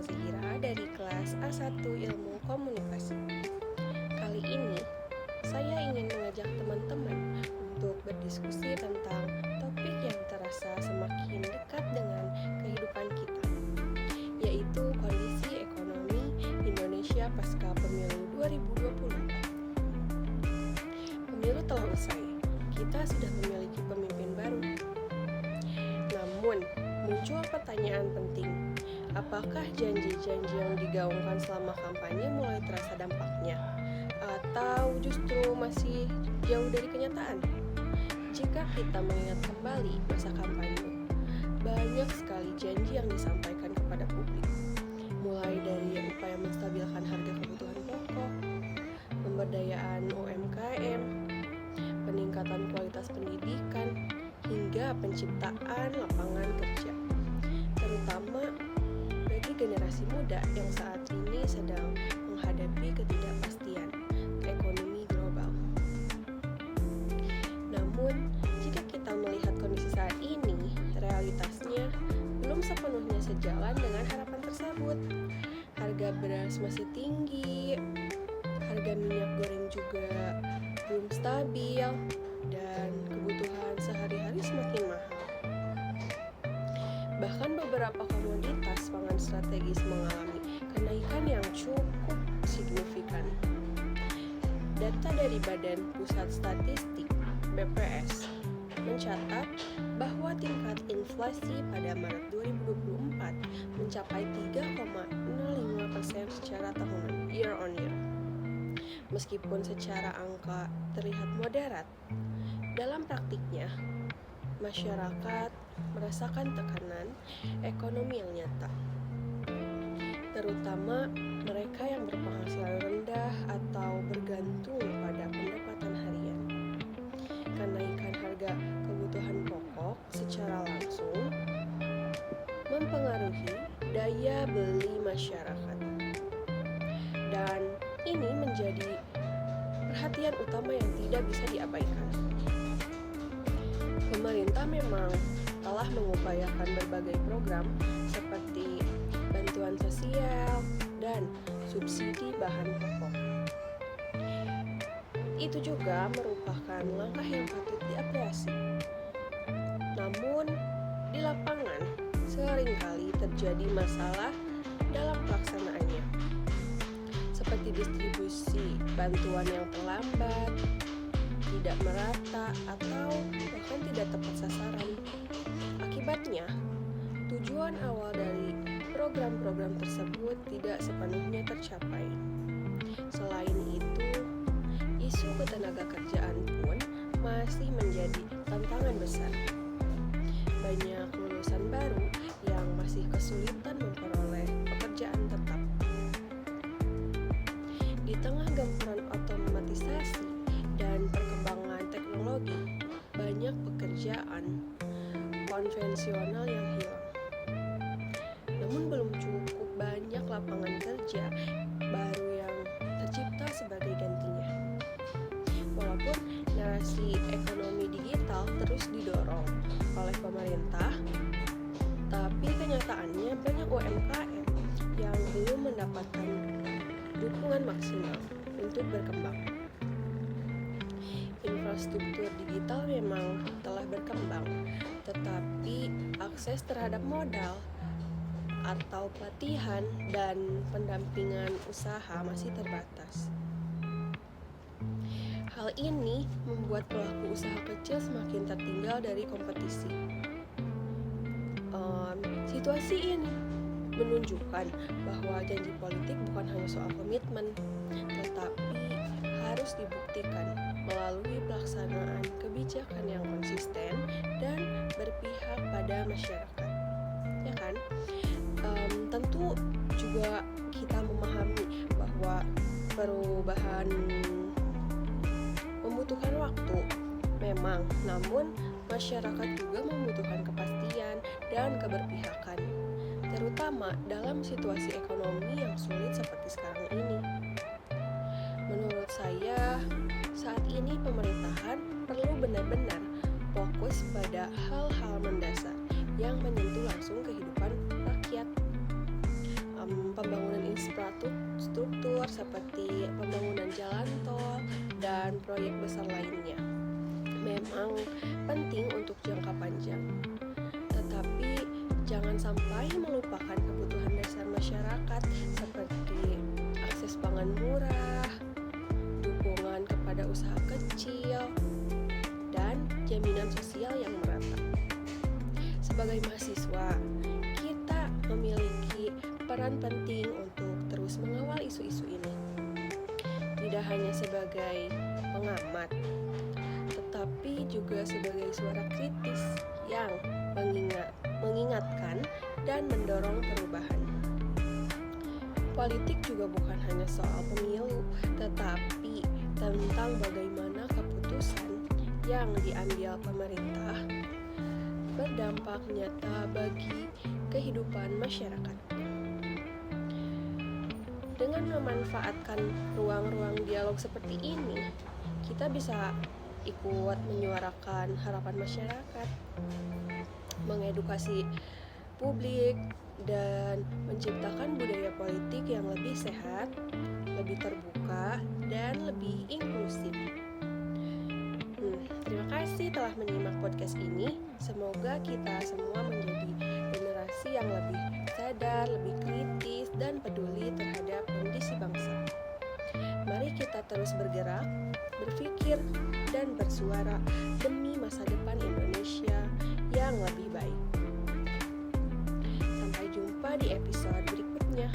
Zahira dari kelas A1 Ilmu Komunikasi. Kali ini, saya ingin mengajak teman-teman untuk berdiskusi tentang topik yang terasa semakin dekat dengan kehidupan kita, yaitu kondisi ekonomi Indonesia pasca pemilu 2024. Pemilu telah usai, kita sudah memiliki pemimpin baru. Namun, muncul pertanyaan penting. Apakah janji-janji yang digaungkan selama kampanye mulai terasa dampaknya? Atau justru masih jauh dari kenyataan? Jika kita mengingat kembali masa kampanye, banyak sekali janji yang disampaikan kepada publik. Mulai dari upaya menstabilkan harga kebutuhan pokok, pemberdayaan UMKM, peningkatan kualitas pendidikan, hingga penciptaan lapangan kerja. Terutama bagi generasi muda yang saat ini sedang menghadapi ketidakpastian ekonomi global. Namun, jika kita melihat kondisi saat ini, realitasnya belum sepenuhnya sejalan dengan harapan tersebut. Harga beras masih tinggi, harga minyak goreng juga belum stabil, dan kebutuhan sehari-hari semakin mahal. Bahkan beberapa komoditas pangan strategis mengalami kenaikan yang cukup signifikan. Data dari Badan Pusat Statistik (BPS) mencatat bahwa tingkat inflasi pada Maret 2024 mencapai 3,05% secara tahunan year on year. Meskipun secara angka terlihat moderat, dalam praktiknya masyarakat merasakan tekanan ekonomi yang nyata, terutama mereka yang berpenghasilan rendah atau bergantung pada pendapatan harian. Kenaikan harga kebutuhan pokok secara langsung mempengaruhi daya beli masyarakat, dan ini menjadi perhatian utama yang tidak bisa diabaikan. Pemerintah memang telah mengupayakan berbagai program seperti bantuan sosial dan subsidi bahan pokok. Itu juga merupakan langkah yang patut diapresiasi. Namun, di lapangan seringkali terjadi masalah dalam pelaksanaannya, seperti distribusi bantuan yang terlambat, tidak merata, atau bahkan tidak tepat sasaran. Akibatnya, tujuan awal dari program-program tersebut tidak sepenuhnya tercapai. Selain itu, isu ketenagakerjaan pun masih menjadi tantangan besar. Banyak lulusan baru yang masih kesulitan memperoleh pekerjaan tetap. Di tengah gempuran otomatisasi dan perkembangan teknologi, banyak pekerjaan konvensional yang hilang. Namun belum cukup banyak lapangan kerja baru yang tercipta sebagai gantinya. Walaupun narasi ekonomi digital terus didorong oleh pemerintah, tapi kenyataannya banyak UMKM yang belum mendapatkan dukungan maksimal untuk berkembang. Infrastruktur digital memang telah berkembang, tetapi akses terhadap modal atau pelatihan dan pendampingan usaha masih terbatas. Hal ini membuat pelaku usaha kecil semakin tertinggal dari kompetisi. Situasi ini menunjukkan bahwa janji politik bukan hanya soal komitmen, tetapi harus dibuktikan melalui pelaksanaan kebijakan yang konsisten dan berpihak pada masyarakat. Ya kan? Tentu juga kita memahami bahwa perubahan membutuhkan waktu, memang, namun masyarakat juga membutuhkan kepastian dan keberpihakan, terutama dalam situasi ekonomi yang sulit seperti sekarang ini. Menurut saya, saat ini pemerintahan perlu benar-benar fokus pada hal-hal mendasar yang menyentuh langsung kehidupan rakyat. seperti pembangunan jalan tol dan proyek besar lainnya. Memang penting untuk jangka panjang, tetapi jangan sampai melupakan kebutuhan dasar masyarakat seperti akses pangan murah, dukungan kepada usaha kecil, dan jaminan sosial yang merata. Sebagai mahasiswa, kita memiliki peran penting untuk terus mengawal isu-isu ini. Tidak hanya sebagai pengamat, tetapi juga sebagai suara kritis yang mengingatkan dan mendorong perubahan. Politik juga bukan hanya soal pemilu, tetapi tentang bagaimana keputusan yang diambil pemerintah berdampak nyata bagi kehidupan masyarakat. Dengan memanfaatkan ruang-ruang dialog seperti ini, kita bisa ikut menyuarakan harapan masyarakat, mengedukasi publik, dan menciptakan budaya politik yang lebih sehat, lebih terbuka, dan lebih inklusif. Terima kasih telah menyimak podcast ini. Semoga kita semua menjadi generasi yang lebih sadar, lebih kritis, dan peduli terhadap kondisi bangsa. Mari kita terus bergerak, berpikir, dan bersuara demi masa depan Indonesia yang lebih baik. Sampai jumpa di episode berikutnya.